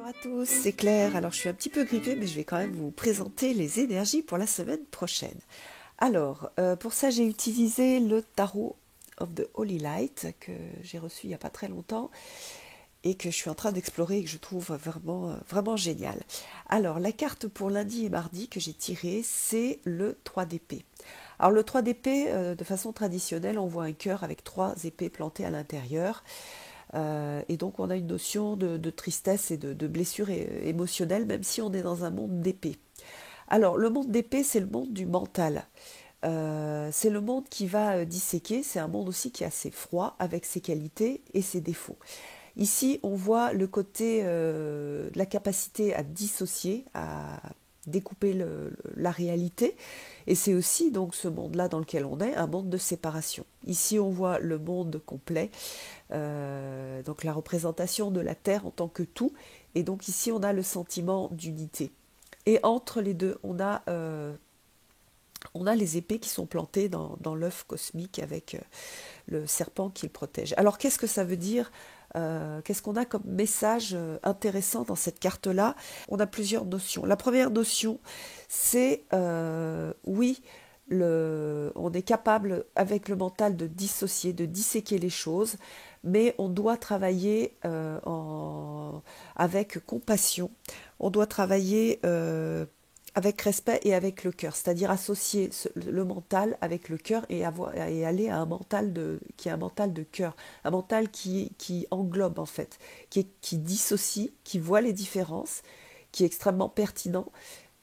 Bonjour à tous, c'est Claire. Alors je suis un petit peu grippée, mais je vais quand même vous présenter les énergies pour la semaine prochaine. Alors, pour ça, j'ai utilisé le tarot of the Holy Light que j'ai reçu il n'y a pas très longtemps et que je suis en train d'explorer et que je trouve vraiment génial. Alors, la carte pour lundi et mardi que j'ai tirée, c'est le 3 d'épée. Alors, le 3 d'épée, de façon traditionnelle, on voit un cœur avec 3 épées plantées à l'intérieur. Et donc on a une notion de tristesse et de blessure émotionnelle, même si on est dans un monde d'épée. Alors le monde d'épée, c'est le monde du mental. C'est le monde qui va disséquer, c'est un monde aussi qui est assez froid, avec ses qualités et ses défauts. Ici, on voit le côté de la capacité à dissocier, à découper la réalité. Et c'est aussi donc ce monde-là dans lequel on est, un monde de séparation. Ici, on voit le monde complet, donc la représentation de la Terre en tant que tout. Et donc ici, on a le sentiment d'unité. Et entre les deux, on a les épées qui sont plantées dans l'œuf cosmique avec le serpent qui le protège. Alors qu'est-ce que ça veut dire? Qu'est-ce qu'on a comme message intéressant dans cette carte-là? On a plusieurs notions. La première notion, c'est oui, on est capable avec le mental de dissocier, de disséquer les choses, mais on doit travailler avec compassion, on doit travailler avec respect et avec le cœur, c'est-à-dire associer le mental avec le cœur et aller à un mental qui est un mental de cœur, un mental qui englobe en fait, qui dissocie, qui voit les différences, qui est extrêmement pertinent.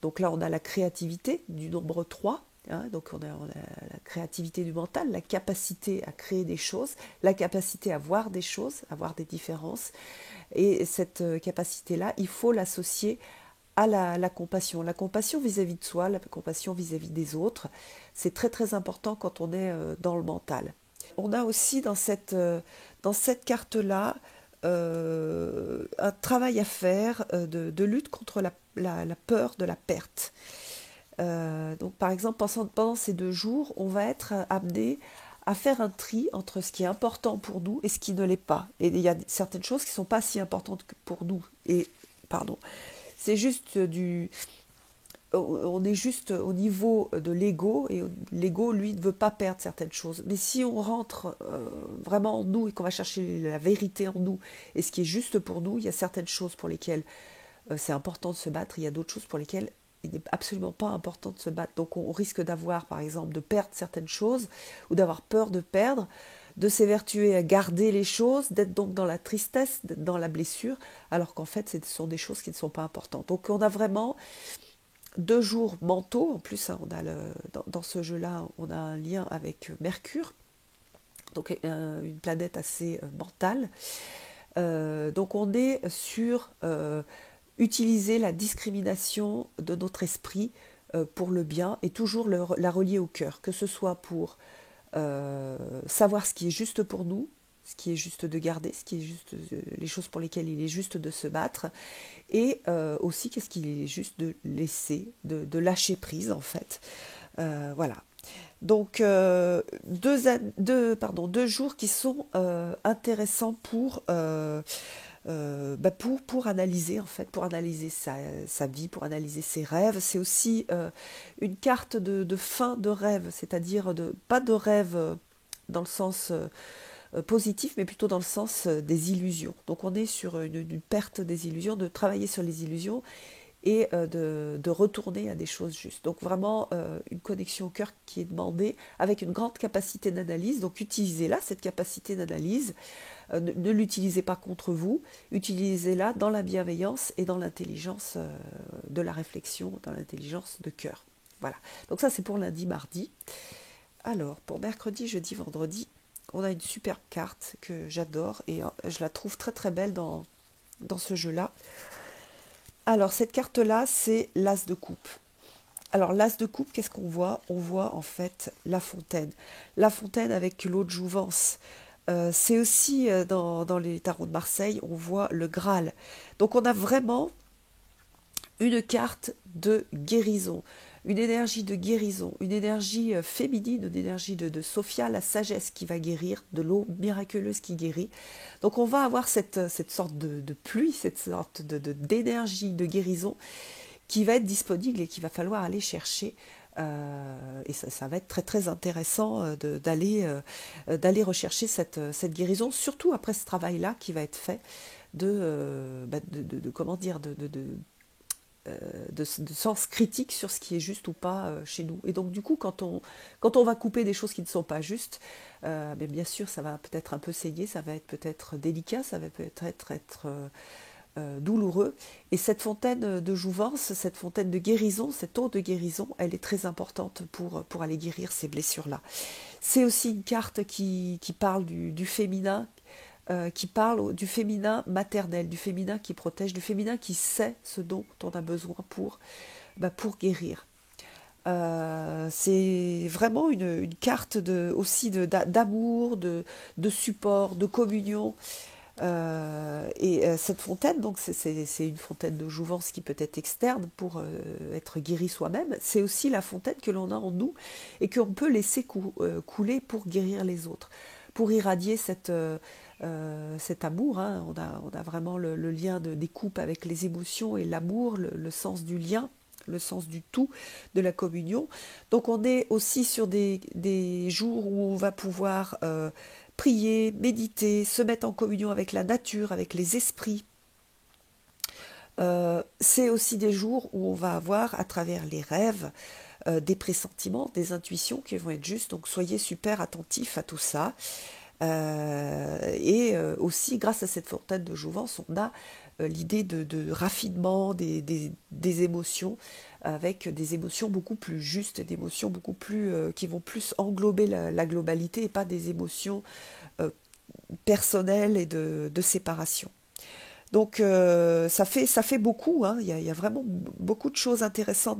Donc là, on a la créativité du nombre 3, hein, donc on a la créativité du mental, la capacité à créer des choses, la capacité à voir des choses, à voir des différences. Et cette capacité-là, il faut l'associer à la compassion. La compassion vis-à-vis de soi, la compassion vis-à-vis des autres, c'est très très important quand on est dans le mental. On a aussi dans cette carte-là un travail à faire de lutte contre la peur de la perte. Donc par exemple, pendant ces 2 jours, on va être amené à faire un tri entre ce qui est important pour nous et ce qui ne l'est pas. Et il y a certaines choses qui ne sont pas si importantes que pour nous. Et, pardon, c'est juste on est juste au niveau de l'ego, et l'ego, lui, ne veut pas perdre certaines choses. Mais si on rentre vraiment en nous et qu'on va chercher la vérité en nous et ce qui est juste pour nous, il y a certaines choses pour lesquelles c'est important de se battre, il y a d'autres choses pour lesquelles il n'est absolument pas important de se battre. Donc on risque d'avoir, par exemple, de perdre certaines choses ou d'avoir peur de perdre, de s'évertuer à garder les choses, d'être donc dans la tristesse, d'être dans la blessure, alors qu'en fait, ce sont des choses qui ne sont pas importantes. Donc on a vraiment 2 jours mentaux. En plus, hein, dans ce jeu-là, on a un lien avec Mercure, donc une planète assez mentale. Donc on est sur utiliser la discrimination de notre esprit pour le bien et toujours la relier au cœur, que ce soit pour savoir ce qui est juste pour nous, ce qui est juste de garder, ce qui est juste, les choses pour lesquelles il est juste de se battre, et aussi qu'est-ce qu'il est juste de laisser, de lâcher prise en fait. Voilà. Donc 2 jours qui sont intéressants pour analyser en fait, pour analyser sa vie, pour analyser ses rêves. C'est aussi une carte de fin de rêve, c'est-à-dire pas de rêve dans le sens positif, mais plutôt dans le sens des illusions. Donc on est sur une perte des illusions, de travailler sur les illusions et de retourner à des choses justes. Donc vraiment une connexion au cœur qui est demandée avec une grande capacité d'analyse. Donc utilisez-la, cette capacité d'analyse. Ne l'utilisez pas contre vous, utilisez-la dans la bienveillance et dans l'intelligence de la réflexion, dans l'intelligence de cœur. Voilà. Donc ça c'est pour lundi, mardi. Alors pour mercredi, jeudi, vendredi, on a une superbe carte que j'adore et je la trouve très très belle dans ce jeu-là. Alors cette carte-là, c'est l'As de coupe. Alors l'As de coupe, qu'est-ce qu'on voit? On voit en fait la fontaine. La fontaine avec l'eau de jouvence. C'est aussi dans les tarots de Marseille, on voit le Graal. Donc on a vraiment une carte de guérison, une énergie de guérison, une énergie féminine, une énergie de Sophia, la sagesse qui va guérir, de l'eau miraculeuse qui guérit. Donc on va avoir cette sorte de pluie, cette sorte d'énergie de guérison qui va être disponible et qu'il va falloir aller chercher. Et ça va être très très intéressant d'aller rechercher cette guérison, surtout après ce travail-là qui va être fait comment dire, de sens critique sur ce qui est juste ou pas chez nous. Et donc du coup, quand on va couper des choses qui ne sont pas justes, mais bien sûr, ça va peut-être un peu saigner, ça va être peut-être délicat, ça va peut-être être douloureux. Et cette fontaine de jouvence, cette fontaine de guérison, cette eau de guérison, elle est très importante pour aller guérir ces blessures-là. C'est aussi une carte qui parle du féminin, qui parle du féminin maternel, du féminin qui protège, du féminin qui sait ce dont on a besoin pour guérir. C'est vraiment une carte aussi d'amour, de support, de communion. Cette fontaine, donc c'est une fontaine de jouvence qui peut être externe pour être guéri soi-même. C'est aussi la fontaine que l'on a en nous et qu'on peut laisser couler pour guérir les autres, pour irradier cet amour. Hein. On a vraiment le lien des coupes avec les émotions et l'amour, le sens du lien, le sens du tout, de la communion. Donc on est aussi sur des jours où on va pouvoir prier, méditer, se mettre en communion avec la nature, avec les esprits. C'est aussi des jours où on va avoir, à travers les rêves, des pressentiments, des intuitions qui vont être justes. Donc soyez super attentifs à tout ça. Aussi, grâce à cette fontaine de jouvence, on a l'idée de raffinement des émotions, avec des émotions beaucoup plus justes, des émotions beaucoup plus qui vont plus englober la globalité et pas des émotions personnelles et de séparation. Donc ça fait beaucoup, hein. Il y a vraiment beaucoup de choses intéressantes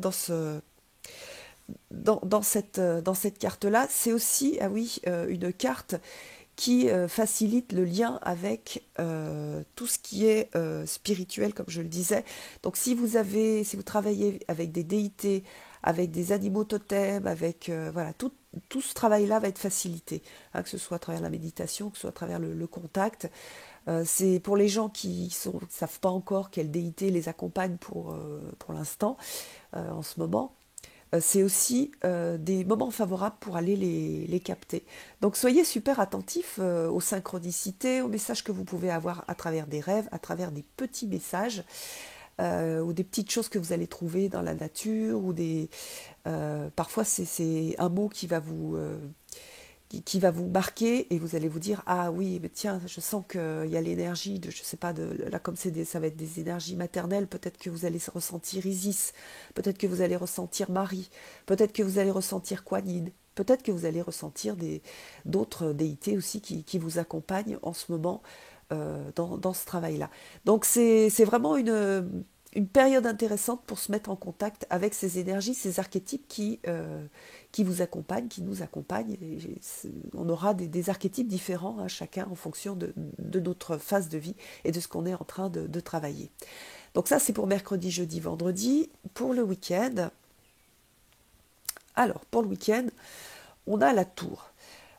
dans cette carte-là. C'est aussi, ah oui, une carte qui facilite le lien avec tout ce qui est spirituel, comme je le disais. Donc si vous travaillez avec des déités, avec des animaux totems, avec voilà, tout ce travail-là va être facilité, hein, que ce soit à travers la méditation, que ce soit à travers le contact. C'est pour les gens qui ne savent pas encore quelle déité les accompagne pour l'instant, en ce moment. C'est aussi des moments favorables pour aller les capter. Donc soyez super attentifs aux synchronicités, aux messages que vous pouvez avoir à travers des rêves, à travers des petits messages, ou des petites choses que vous allez trouver dans la nature, ou parfois c'est un mot qui va vous marquer et vous allez vous dire ah oui mais tiens je sens qu'il y a l'énergie je sais pas là comme ça va être des énergies maternelles, peut-être que vous allez ressentir Isis, peut-être que vous allez ressentir Marie, peut-être que vous allez ressentir Kuan Yin, peut-être que vous allez ressentir d'autres déités aussi qui vous accompagnent en ce moment dans ce travail-là. Donc c'est vraiment une période intéressante pour se mettre en contact avec ces énergies, ces archétypes qui vous accompagnent, qui nous accompagnent. On aura des archétypes différents, hein, chacun en fonction de notre phase de vie et de ce qu'on est en train de travailler. Donc ça, c'est pour mercredi, jeudi, vendredi. Pour le week-end, alors pour le week-end, on a la tour.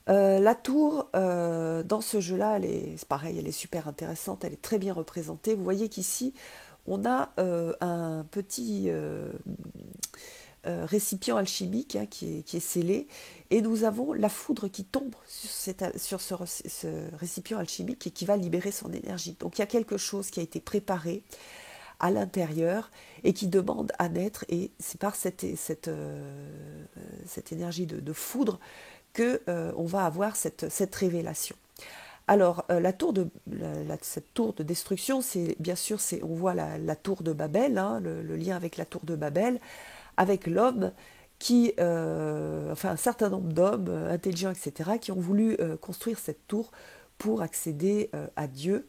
La tour, dans ce jeu-là, c'est pareil, elle est super intéressante, elle est très bien représentée. Vous voyez qu'ici, on a un petit récipient alchimique, hein, qui est scellé, et nous avons la foudre qui tombe sur ce récipient alchimique et qui va libérer son énergie. Donc il y a quelque chose qui a été préparé à l'intérieur et qui demande à naître, et c'est par cette énergie de foudre que on va avoir cette révélation. Alors, cette tour de destruction, bien sûr, on voit la tour de Babel, hein, le lien avec la tour de Babel, avec l'homme un certain nombre d'hommes intelligents, etc., qui ont voulu construire cette tour pour accéder à Dieu.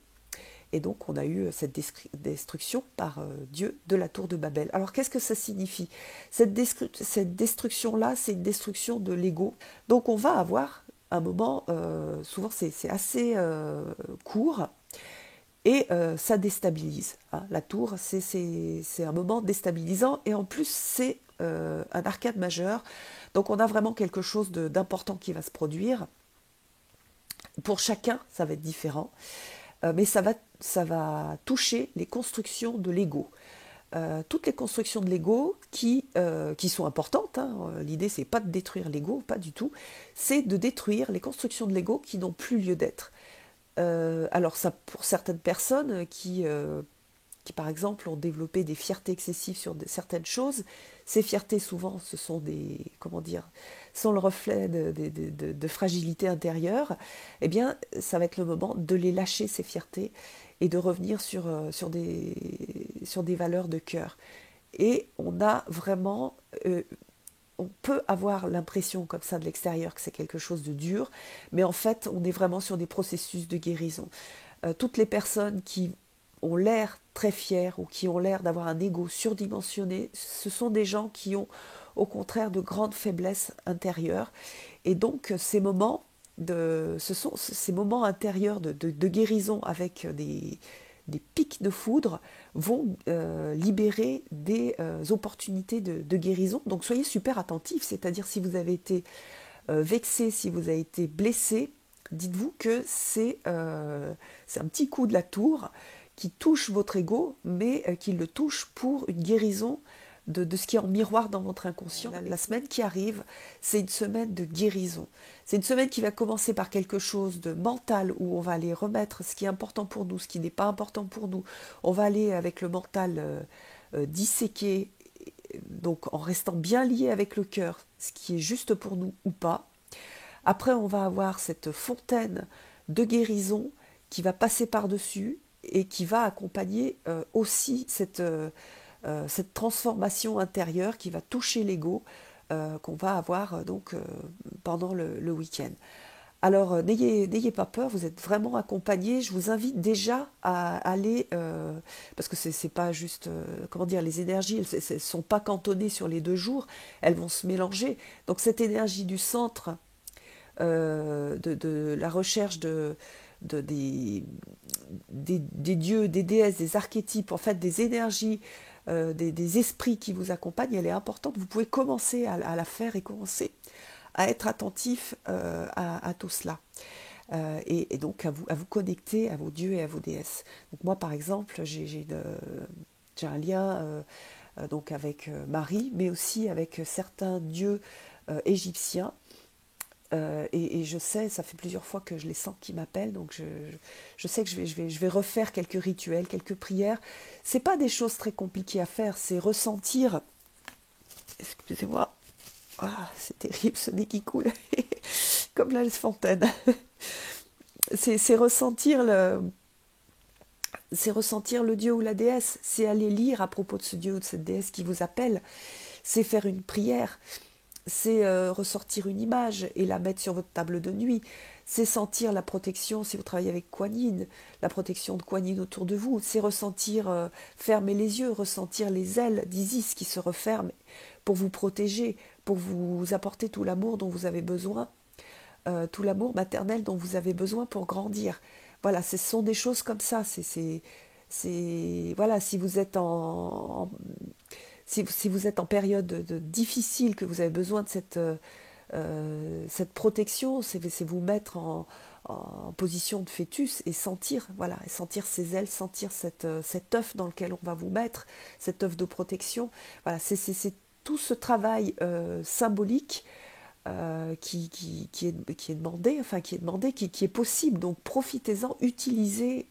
Et donc, on a eu cette destruction par Dieu de la tour de Babel. Alors, qu'est-ce que ça signifie ? Cette destruction-là, c'est une destruction de l'ego. Donc, on va avoir un moment, souvent c'est assez court, et ça déstabilise. Hein. La tour, c'est un moment déstabilisant, et en plus, c'est un arcade majeur. Donc on a vraiment quelque chose d'important qui va se produire. Pour chacun, ça va être différent, mais ça va toucher les constructions de l'ego. Toutes les constructions de l'ego qui sont importantes, hein. L'idée c'est pas de détruire l'ego, pas du tout, c'est de détruire les constructions de l'ego qui n'ont plus lieu d'être. Alors ça, pour certaines personnes qui par exemple ont développé des fiertés excessives sur certaines choses, ces fiertés souvent ce sont comment dire, sont le reflet de fragilité intérieure. Eh bien ça va être le moment de les lâcher, ces fiertés, et de revenir sur des valeurs de cœur. Et on a vraiment, on peut avoir l'impression comme ça de l'extérieur que c'est quelque chose de dur, mais en fait on est vraiment sur des processus de guérison. Toutes les personnes qui ont l'air très fiers ou qui ont l'air d'avoir un ego surdimensionné, ce sont des gens qui ont au contraire de grandes faiblesses intérieures. Et donc ce sont ces moments intérieurs de guérison avec des pics de foudre vont libérer des opportunités de guérison. Donc soyez super attentifs, c'est-à-dire si vous avez été vexé, si vous avez été blessé, dites-vous que c'est un petit coup de la tour qui touche votre ego, mais qui le touche pour une guérison de ce qui est en miroir dans votre inconscient. La semaine qui arrive, c'est une semaine de guérison. C'est une semaine qui va commencer par quelque chose de mental, où on va aller remettre ce qui est important pour nous, ce qui n'est pas important pour nous. On va aller avec le mental disséquer, donc en restant bien lié avec le cœur, ce qui est juste pour nous ou pas. Après, on va avoir cette fontaine de guérison qui va passer par-dessus et qui va accompagner aussi cette transformation intérieure qui va toucher l'ego qu'on va avoir pendant le week-end. Alors n'ayez pas peur, vous êtes vraiment accompagnés. Je vous invite déjà à aller, parce que c'est pas juste, comment dire, les énergies, elles ne sont pas cantonnées sur les 2 jours, elles vont se mélanger. Donc cette énergie du centre, de la recherche des dieux, des déesses, des archétypes, en fait des énergies, des esprits qui vous accompagnent, elle est importante. Vous pouvez commencer à la faire et commencer à être attentif à tout cela. Et donc à vous connecter à vos dieux et à vos déesses. Donc moi par exemple, j'ai un lien donc avec Marie, mais aussi avec certains dieux égyptiens. Et je sais, ça fait plusieurs fois que je les sens qui m'appellent, donc je sais que je vais refaire quelques rituels, quelques prières. C'est pas des choses très compliquées à faire, c'est ressentir. Excusez-moi, c'est terrible ce nez qui coule, comme la fontaine. C'est ressentir le dieu ou la déesse, c'est aller lire à propos de ce dieu ou de cette déesse qui vous appelle, c'est faire une prière. C'est ressortir une image et la mettre sur votre table de nuit. C'est sentir la protection, si vous travaillez avec Kuan Yin, la protection de Kuan Yin autour de vous. C'est ressentir, fermer les yeux, ressentir les ailes d'Isis qui se referment pour vous protéger, pour vous apporter tout l'amour dont vous avez besoin, tout l'amour maternel dont vous avez besoin pour grandir. Voilà, ce sont des choses comme ça. Voilà, si vous êtes si vous êtes en période difficile, que vous avez besoin de cette protection, c'est vous mettre en position de fœtus et sentir, voilà, et sentir ses ailes, sentir cet œuf dans lequel on va vous mettre, cet œuf de protection. Voilà, c'est tout ce travail symbolique qui est demandé, qui est possible. Donc profitez-en, utilisez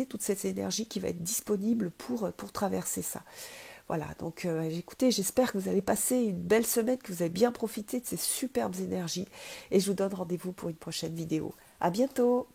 toute cette énergie qui va être disponible pour traverser ça. Voilà, donc écoutez, j'espère que vous allez passer une belle semaine, que vous avez bien profité de ces superbes énergies, et je vous donne rendez-vous pour une prochaine vidéo. À bientôt!